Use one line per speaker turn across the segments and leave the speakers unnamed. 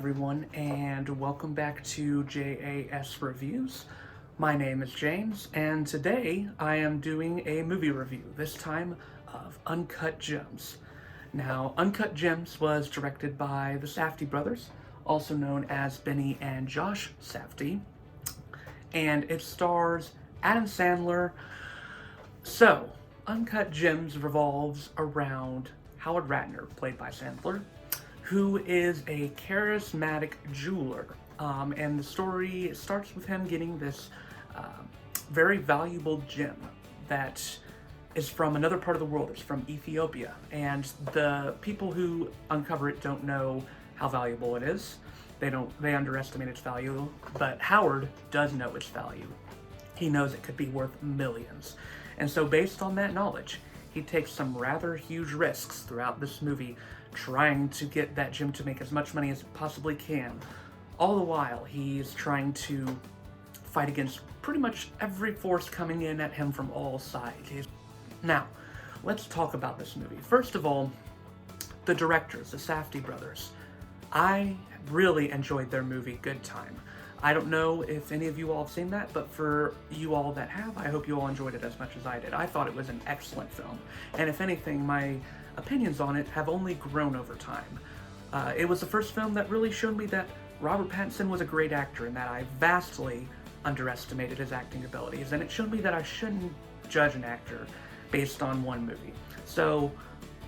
everyone, and welcome back to JAS Reviews. My name is James, and today I am doing a movie review, this time of Uncut Gems. Now, Uncut Gems was directed by the Safdie brothers, also known as Benny and Josh Safdie, and it stars Adam Sandler. So, Uncut Gems revolves around Howard Ratner, played by Sandler, who is a charismatic jeweler. And the story starts with him getting this very valuable gem that is from another part of the world. It's from Ethiopia. And the people who uncover it don't know how valuable it is. They underestimate its value, but Howard does know its value. He knows it could be worth millions. And so based on that knowledge, he takes some rather huge risks throughout this movie, trying to get that gem to make as much money as it possibly can. All the while, he's trying to fight against pretty much every force coming in at him from all sides. Now, let's talk about this movie. First of all, the directors, the Safdie brothers. I really enjoyed their movie, Good Time. I don't know if any of you all have seen that, but for you all that have, I hope you all enjoyed it as much as I did. I thought it was an excellent film, and if anything, my opinions on it have only grown over time. It was the first film that really showed me that Robert Pattinson was a great actor and that I vastly underestimated his acting abilities, and it showed me that I shouldn't judge an actor based on one movie. So,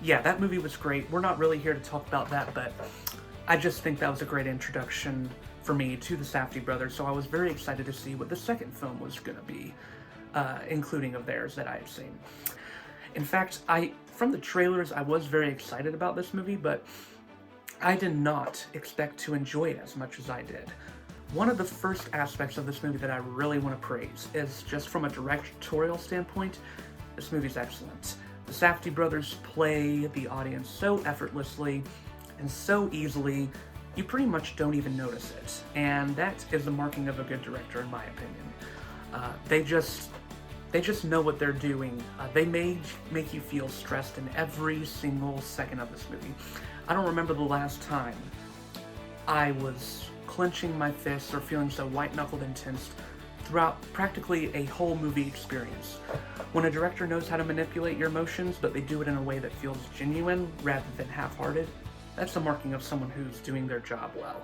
yeah, that movie was great. We're not really here to talk about that, but I just think that was a great introduction for me to the Safdie brothers, so I was very excited to see what the second film was going to be, including of theirs that I had seen. In fact, from the trailers, I was very excited about this movie, but I did not expect to enjoy it as much as I did. One of the first aspects of this movie that I really want to praise is just from a directorial standpoint, this movie's excellent. The Safdie brothers play the audience so effortlessly and so easily, you pretty much don't even notice it. And that is the marking of a good director, in my opinion. They just know what they're doing. They make you feel stressed in every single second of this movie. I don't remember the last time I was clenching my fists or feeling so white-knuckled and tense throughout practically a whole movie experience. When a director knows how to manipulate your emotions, but they do it in a way that feels genuine rather than half-hearted, that's the marking of someone who's doing their job well.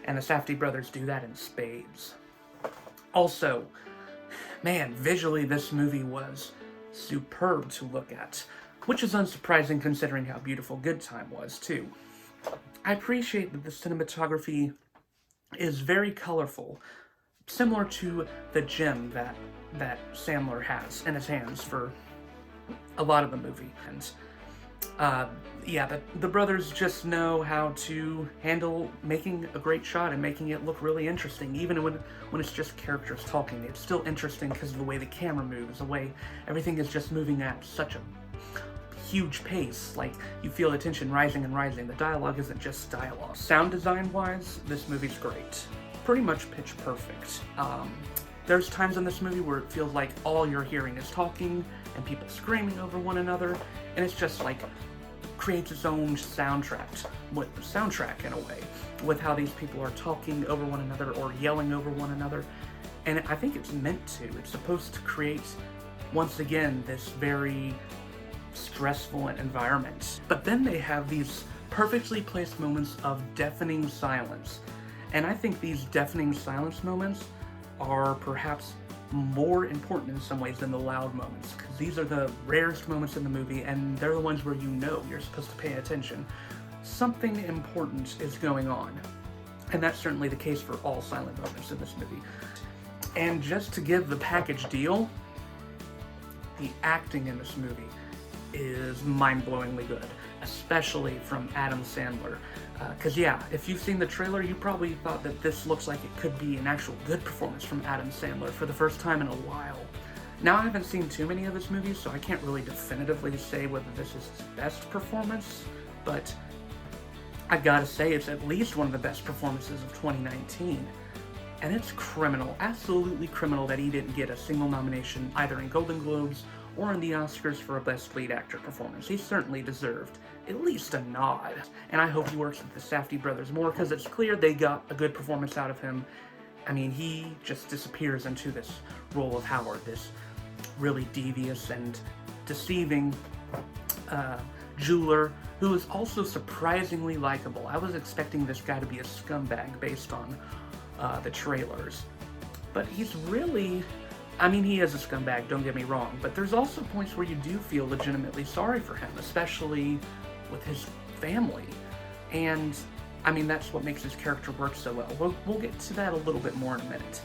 And the Safdie brothers do that in spades. Also, man, visually this movie was superb to look at, which is unsurprising considering how beautiful Good Time was, too. I appreciate that the cinematography is very colorful, similar to the gem that Sandler has in his hands for a lot of the movie. And yeah, the brothers just know how to handle making a great shot and making it look really interesting. Even when it's just characters talking, it's still interesting because of the way the camera moves, the way everything is just moving at such a huge pace. Like, you feel the tension rising and rising. The dialogue isn't just dialogue. Sound design-wise, this movie's great. Pretty much pitch perfect. There's times in this movie where it feels like all you're hearing is talking and people screaming over one another, and it's just like creates its own soundtrack in a way, with how these people are talking over one another or yelling over one another. And I think it's meant to. It's supposed to create, once again, this very stressful environment. But then they have these perfectly placed moments of deafening silence. And I think these deafening silence moments are perhaps more important in some ways than the loud moments, because these are the rarest moments in the movie, and they're the ones where you know you're supposed to pay attention. Something important is going on, and that's certainly the case for all silent moments in this movie. And just to give the package deal, the acting in this movie is mind-blowingly good, especially from Adam Sandler. Because yeah, if you've seen the trailer, you probably thought that this looks like it could be an actual good performance from Adam Sandler for the first time in a while. Now, I haven't seen too many of his movies, so I can't really definitively say whether this is his best performance, but I gotta say it's at least one of the best performances of 2019. And it's criminal, absolutely criminal, that he didn't get a single nomination either in Golden Globes or in the Oscars for a Best Lead Actor performance. He certainly deserved at least a nod. And I hope he works with the Safdie brothers more, because it's clear they got a good performance out of him. I mean, he just disappears into this role of Howard, this really devious and deceiving jeweler who is also surprisingly likable. I was expecting this guy to be a scumbag based on the trailers, but he's really, I mean, he is a scumbag, don't get me wrong, but there's also points where you do feel legitimately sorry for him, especially with his family. And I mean, that's what makes his character work so well. We'll get to that a little bit more in a minute.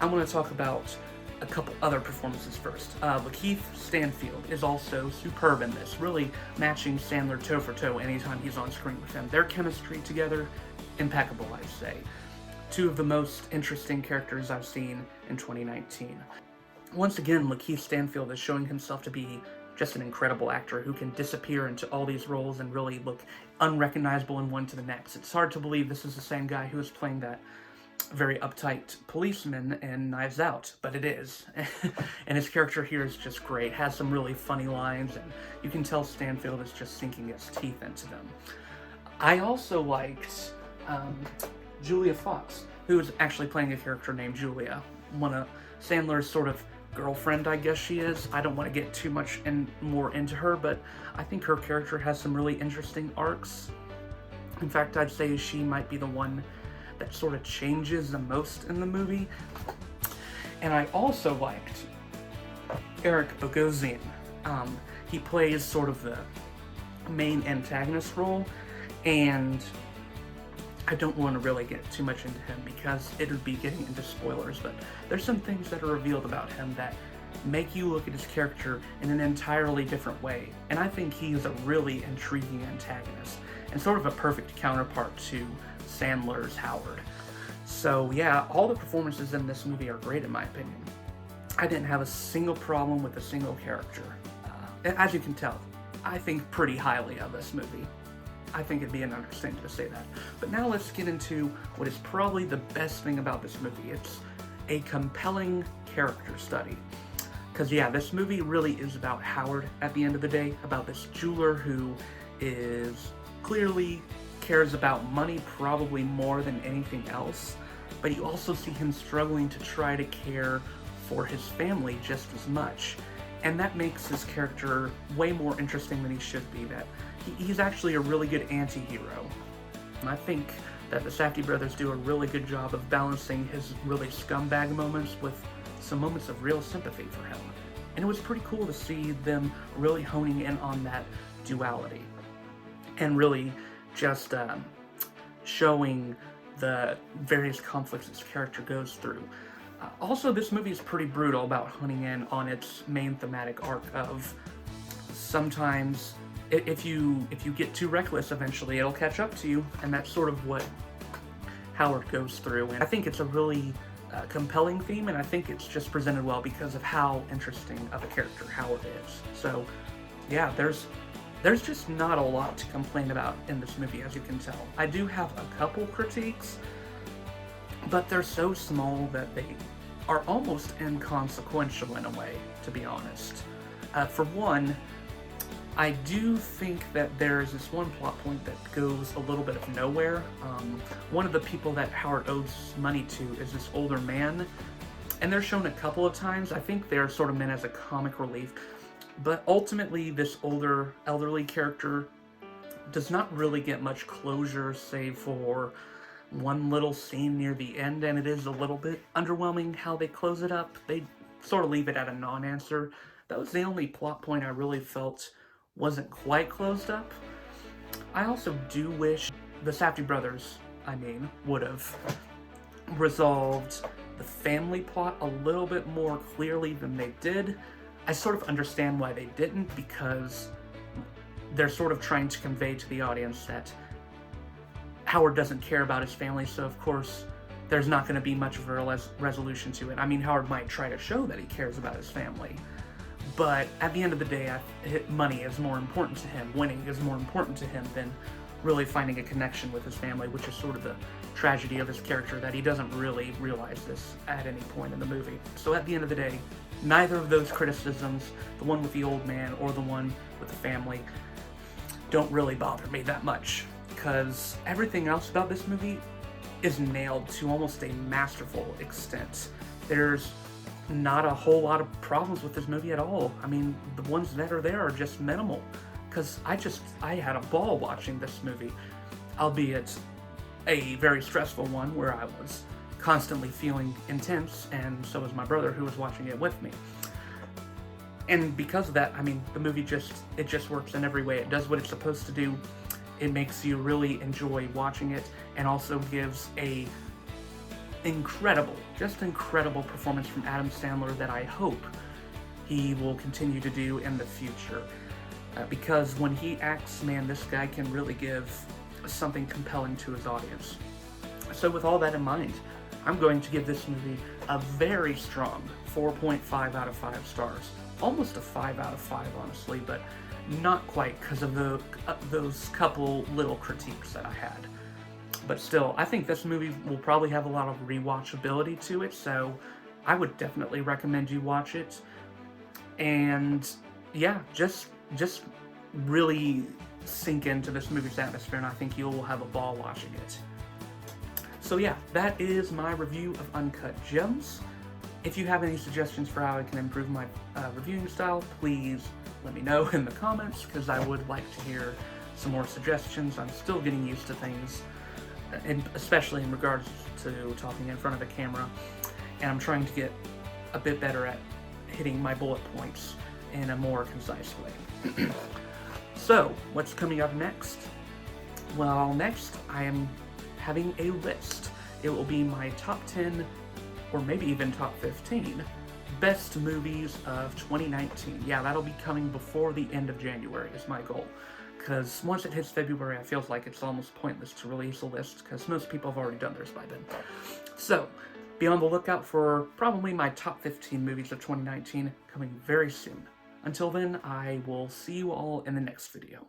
I want to talk about a couple other performances first. Lakeith Stanfield is also superb in this, really matching Sandler toe for toe anytime he's on screen with him. Their chemistry together, impeccable, I'd say. Two of the most interesting characters I've seen in 2019. Once again, Lakeith Stanfield is showing himself to be just an incredible actor who can disappear into all these roles and really look unrecognizable in one to the next. It's hard to believe this is the same guy who was playing that very uptight policeman in Knives Out, but it is. And his character here is just great, has some really funny lines, and you can tell Stanfield is just sinking his teeth into them. I also liked Julia Fox, who is actually playing a character named Julia, one of Sandler's sort of girlfriend, I guess she is. I don't want to get too much more into her, but I think her character has some really interesting arcs. In fact, I'd say she might be the one that sort of changes the most in the movie. And I also liked Eric Bogosian. He plays sort of the main antagonist role, and I don't want to really get too much into him because it would be getting into spoilers, but there's some things that are revealed about him that make you look at his character in an entirely different way. And I think he's a really intriguing antagonist and sort of a perfect counterpart to Sandler's Howard. So yeah, all the performances in this movie are great in my opinion. I didn't have a single problem with a single character. As you can tell, I think pretty highly of this movie. I think it'd be an understatement to say that. But now let's get into what is probably the best thing about this movie. It's a compelling character study. Because yeah, this movie really is about Howard at the end of the day, about this jeweler who is clearly cares about money probably more than anything else, but you also see him struggling to try to care for his family just as much. And that makes his character way more interesting than he should be. That he's actually a really good anti-hero. And I think that the Safdie brothers do a really good job of balancing his really scumbag moments with some moments of real sympathy for him. And it was pretty cool to see them really honing in on that duality and really just showing the various conflicts his character goes through. Also, this movie is pretty brutal about honing in on its main thematic arc of sometimes if you get too reckless, eventually it'll catch up to you, and that's sort of what Howard goes through. And I think it's a really compelling theme, and I think it's just presented well because of how interesting of a character Howard is. So yeah, there's just not a lot to complain about in this movie, as you can tell. I do have a couple critiques, but they're so small that they are almost inconsequential in a way, to be honest. For one, I do think that there's this one plot point that goes a little bit of nowhere. One of the people that Howard owes money to is this older man, and they're shown a couple of times. I think they're sort of meant as a comic relief, but ultimately this older, elderly character does not really get much closure, save for one little scene near the end, and it is a little bit underwhelming how they close it up. They sort of leave it at a non-answer. That was the only plot point I really felt wasn't quite closed up. I also do wish the Safdie brothers, would have resolved the family plot a little bit more clearly than they did. I sort of understand why they didn't, because they're sort of trying to convey to the audience that Howard doesn't care about his family, so of course there's not going to be much of a resolution to it. I mean, Howard might try to show that he cares about his family, but at the end of the day, money is more important to him. Winning is more important to him than really finding a connection with his family, which is sort of the tragedy of his character, that he doesn't really realize this at any point in the movie. So at the end of the day, neither of those criticisms, the one with the old man or the one with the family, don't really bother me that much, because everything else about this movie is nailed to almost a masterful extent. There's not a whole lot of problems with this movie at all. I mean, the ones that are there are just minimal, because I had a ball watching this movie, albeit a very stressful one where I was constantly feeling intense, and so was my brother who was watching it with me. And because of that, I mean, the movie just works in every way. It does what it's supposed to do. It makes you really enjoy watching it, and also gives a incredible performance from Adam Sandler that I hope he will continue to do in the future. Because when he acts, man, this guy can really give something compelling to his audience. So with all that in mind, I'm going to give this movie a very strong 4.5 out of 5 stars. Almost a 5 out of 5, honestly, but not quite because of those couple little critiques that I had. But still, I think this movie will probably have a lot of rewatchability to it, so I would definitely recommend you watch it. And yeah, just really sink into this movie's atmosphere, and I think you'll have a ball watching it. So yeah, that is my review of Uncut Gems. If you have any suggestions for how I can improve my reviewing style, please let me know in the comments, because I would like to hear some more suggestions. I'm still getting used to things, and especially in regards to talking in front of a camera, and I'm trying to get a bit better at hitting my bullet points in a more concise way. So, what's coming up next? Well, next I am having a list. It will be my top 10, or maybe even top 15, best movies of 2019. Yeah, that'll be coming before the end of January is my goal. Because once it hits February, I feel like it's almost pointless to release a list, because most people have already done theirs by then. So, be on the lookout for probably my top 15 movies of 2019 coming very soon. Until then, I will see you all in the next video.